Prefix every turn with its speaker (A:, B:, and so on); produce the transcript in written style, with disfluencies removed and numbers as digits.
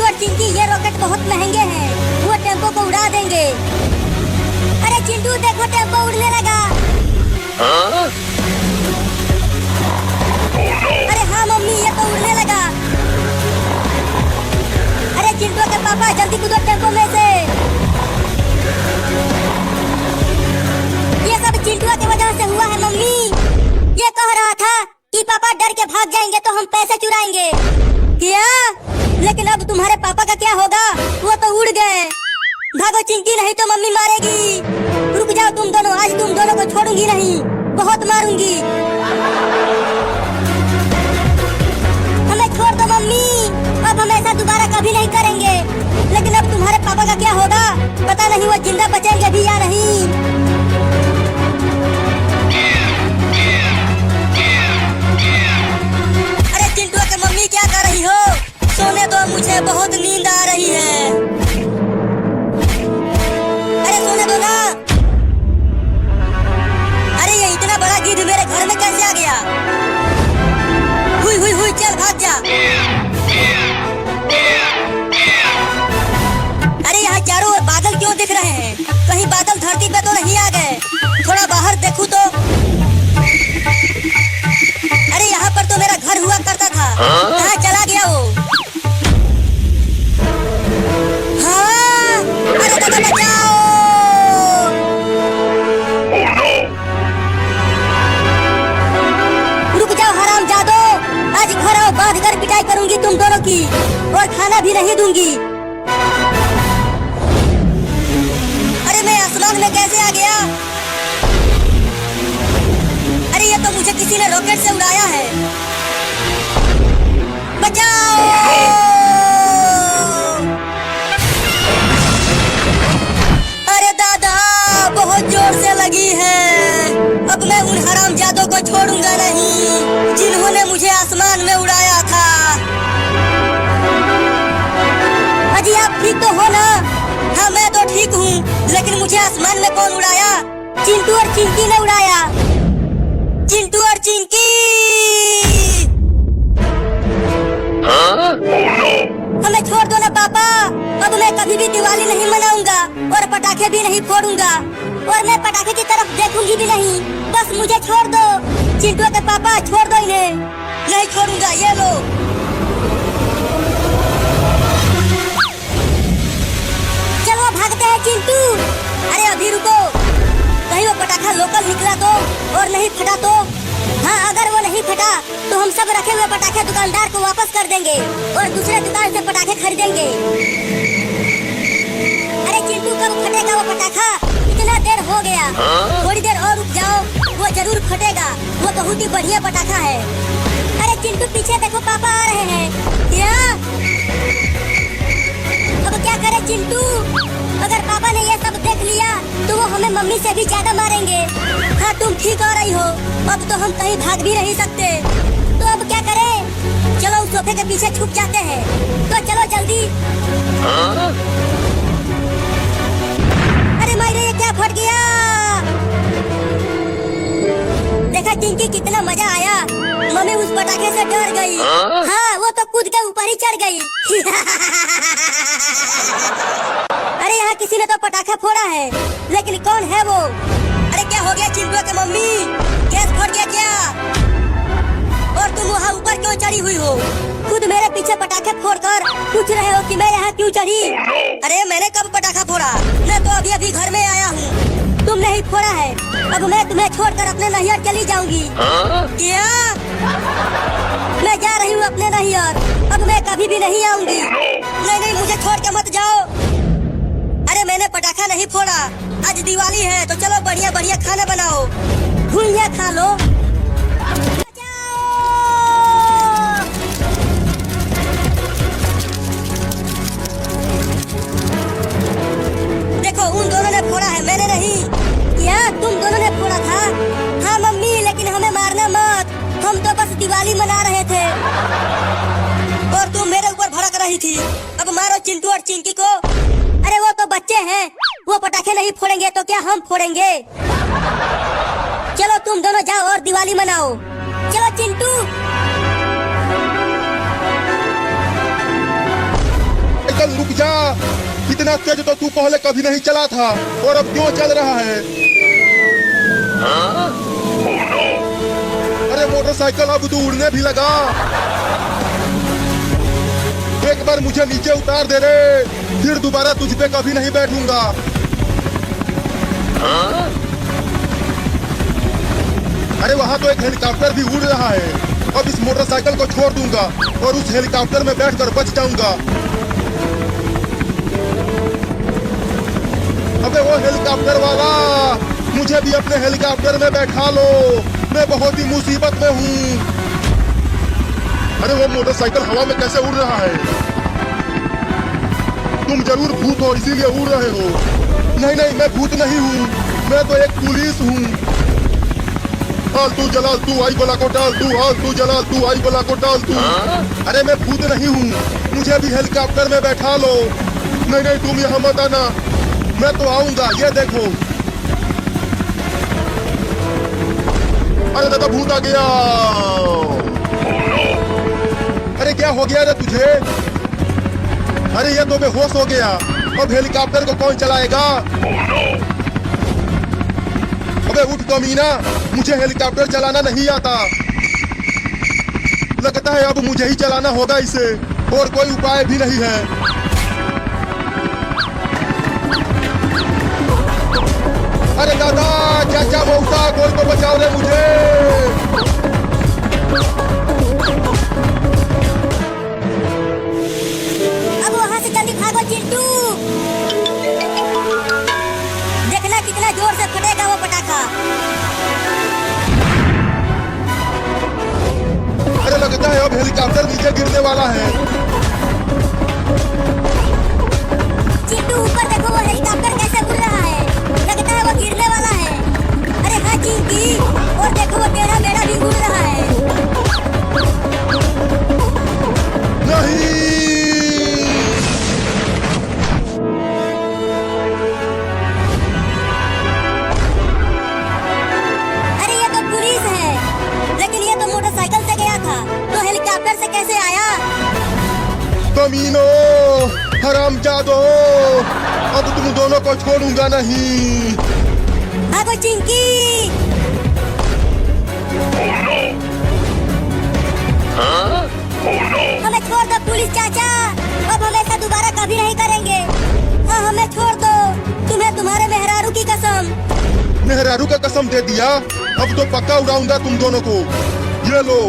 A: और चिंकी, ये रॉकेट बहुत महंगे हैं, वो टेम्पो को उड़ा देंगे। अरे चिंटू देखो, टेम्पो उड़ने लगा। अरे हाँ मम्मी, ये तो उड़ने लगा। अरे चिंटू के पापा, जल्दी कूदो टेम्पो में से। ये सब चिंटू की वजह से हुआ है मम्मी। ये कह रहा था कि पापा डर के भाग जाएंगे तो हम पैसे चुराएंगे। क्या? लेकिन अब तुम्हारे पापा का क्या होगा? वो तो उड़ गए। भागो चिंकी, नहीं तो मम्मी मारेगी। रुक जाओ तुम दोनों, आज तुम दोनों को छोड़ूंगी नहीं, बहुत मारूंगी। हमें छोड़ दो मम्मी, अब हम ऐसा दोबारा कभी नहीं करेंगे। लेकिन अब तुम्हारे पापा का क्या होगा? पता नहीं वो जिंदा बचेंगे भी या नहीं। मम्मी क्या कर रही हो? सोने दो मुझे, बहुत नींद आ रही है। अरे सोने दो ना। अरे ये इतना बड़ा गिद्ध मेरे घर में कैसे आ गया? हुई हुई हुई, चल भाग जा। अरे यहाँ चारों ओर बादल क्यों दिख रहे हैं? कहीं बादल धरती पे तो नहीं आ गए? थोड़ा बाहर देखूं तो। अरे यहाँ पर तो मेरा घर हुआ करता था, कहाँ चला गया वो? हाँ, अरे दादा बचाओ! रुक जाओ हरामजादो, आज घर आओ, बांध कर पिटाई करूंगी तुम दोनों की, और खाना भी नहीं दूंगी। अरे मैं आसमान में कैसे आ गया? अरे ये तो मुझे किसी ने रॉकेट से उड़ाया है। बचाओ! अरे दादा, बहुत जोर से लगी है। अब मैं उन हरामजादों को छोड़ूंगा नहीं जिन्होंने मुझे आसमान में उड़ाया था। अजी आप ठीक तो हो ना? हाँ मैं तो ठीक हूँ, लेकिन मुझे आसमान में कौन उड़ाया? चिंटू और चिंकी ने उड़ाया। चिंटू और चिंकी! हमें छोड़ दो ना पापा, अब मैं कभी भी दिवाली नहीं मनाऊंगा और पटाखे भी नहीं फोड़ूंगा, और मैं पटाखे की तरफ देखूंगी भी नहीं। बस मुझे छोड़ दो। चिंटू के पापा, छोड़ दो इन्हें। नहीं छोड़ूंगा, ये लो। चलो भागते हैं चिंटू। अरे अभी रुको, कहीं वो पटाखा लोकल निकला तो और नहीं फटा तो? हाँ, अगर वो नहीं फटा तो हम सब रखे हुए पटाखे दुकानदार को वापस कर देंगे और दूसरे दुकान से पटाखे खरीदेंगे। अरे चिंटू, कब फटेगा वो पटाखा? इतना देर हो गया। थोड़ी देर और रुक जाओ, वो जरूर फटेगा। वो बहुत ही बढ़िया पटाखा है। अरे चिंटू पीछे देखो, पापा आ रहे हैं। क्या? अब क्या करे चिंटू? अगर पापा ने ये सब देख लिया तो वो हमें मम्मी से भी ज्यादा मारेंगे। हाँ तुम ठीक हो रही हो, अब तो हम कहीं भाग भी नहीं सकते। तो अब क्या करें? चलो उस सोफे के पीछे छुप जाते हैं। तो चलो जल्दी। अरे मायरे, ये क्या फट गया? देखा चिंकी, कितना मजा आया। मम्मी उस पटाखे से डर गई। हाँ, वो तो कूद के ऊपर ही चढ़ गई। अरे यहाँ किसी ने तो पटाखा फोड़ा है, लेकिन कौन है वो? अरे क्या हो गया चिंटू के मम्मी? गैस फट गया क्या? और तुम वहाँ ऊपर क्यों चढ़ी हुई हो? खुद मेरे पीछे पटाखे फोड़कर पूछ रहे हो कि मैं यहाँ क्यों चढ़ी? अरे मैंने कब पटाखा फोड़ा? मैं तो अभी अभी घर में आया हूँ। तुमने ही फोड़ा है। अब मैं तुम्हें छोड़कर अपने नैहर चली जाऊंगी। क्या? मैं जा रही हूँ अपने नैहर, अब मैं कभी भी नहीं आऊंगी। नहीं नहीं, मुझे छोड़ के मत जाओ। अरे मैंने पटाखा नहीं फोड़ा, आज दिवाली है तो चलो बढ़िया बढ़िया खाना बनाओ, भुजिया खा लो। देखो उन दोनों ने फोड़ा है, मैंने नहीं। क्या तुम दोनों ने फोड़ा था? हाँ मम्मी, लेकिन हमें मारना मत, हम तो बस दिवाली मना रहे थे और तुम मेरे ऊपर भड़क रही थी। अब मारो चिंटू और चिंकी को। अरे वो तो बच्चे हैं, वो पटाखे नहीं फोड़ेंगे तो क्या हम फोड़ेंगे? चलो तुम दोनों जाओ और दिवाली मनाओ। चलो चिंटू।
B: साइकिल रुक जा। इतना तेज तो तू पहले कभी नहीं चला था और अब क्यों चल रहा है? अरे मोटरसाइकिल अब तू उड़ने भी लगा। एक बार मुझे नीचे उतार दे रे, फिर दोबारा तुझ पे कभी नहीं बैठूंगा। अरे वहाँ तो एक हेलीकॉप्टर भी उड़ रहा है। अब इस मोटरसाइकिल को छोड़ दूंगा और उस हेलीकॉप्टर में बैठकर बच जाऊंगा। अबे वो हेलीकॉप्टर वाला, मुझे भी अपने हेलीकॉप्टर में बैठा लो, मैं बहुत ही मुसीबत में हूँ। अरे वो मोटरसाइकिल हवा में कैसे उड़ रहा है? तुम जरूर भूत हो इसीलिए उड़ रहे हो। नहीं नहीं, मैं भूत नहीं हूँ, मैं तो एक पुलिस हूँ। हाल तू जलाल तू आई गोला को डाल तू, हाल तू जलाल तू आई गोला को डाल तू। अरे मैं भूत नहीं हूँ, मुझे भी हेलीकॉप्टर में बैठा लो। नहीं नहीं, तुम यहाँ मत आना, मैं तो आऊंगा, ये देखो। अरे दादा भूत आ गया। अरे क्या हो गया रे तुझे? अरे ये तो बेहोश हो गया। अब हेलीकॉप्टर को कौन चलाएगा? अबे उठ कमीना, मुझे हेलीकॉप्टर चलाना नहीं आता। लगता है अब मुझे ही चलाना होगा इसे, और कोई उपाय भी नहीं है। अरे दादा, चाचा, मौसा, कोई तो बचाओ रे मुझे।
A: अब वहाँ से जल्दी भागो चिंटू। देखना कितना जोर से फटेगा वो पटाखा।
B: अरे लगता है अब हेलीकॉप्टर नीचे गिरने वाला है।
A: चिंटू ऊपर देखो, वो हेलीकॉप्टर कैसे उड़ रहा है। लगता है वो गिरने वाला है। अरे हाँ चिंकी, और देखो वो टेढ़ा मेढ़ा भी उड़ रहा है।
B: नहीं,
A: अरे ये तो पुलिस है, लेकिन ये तो मोटरसाइकिल से गया था, तो हेलीकॉप्टर से कैसे आया?
B: कमीनो, हरामजादो, अब तुम दोनों को छोड़ूंगा नहीं।
A: भागो चिंकी। हमें छोड़ दो पुलिस चाचा, अब हम ऐसा दोबारा कभी नहीं करेंगे। हाँ हमें छोड़ दो, तुम्हें तुम्हारे मेहरारू की कसम।
B: मेहरारू का कसम दे दिया, अब तो पक्का उड़ाऊंगा तुम दोनों को। ये लो।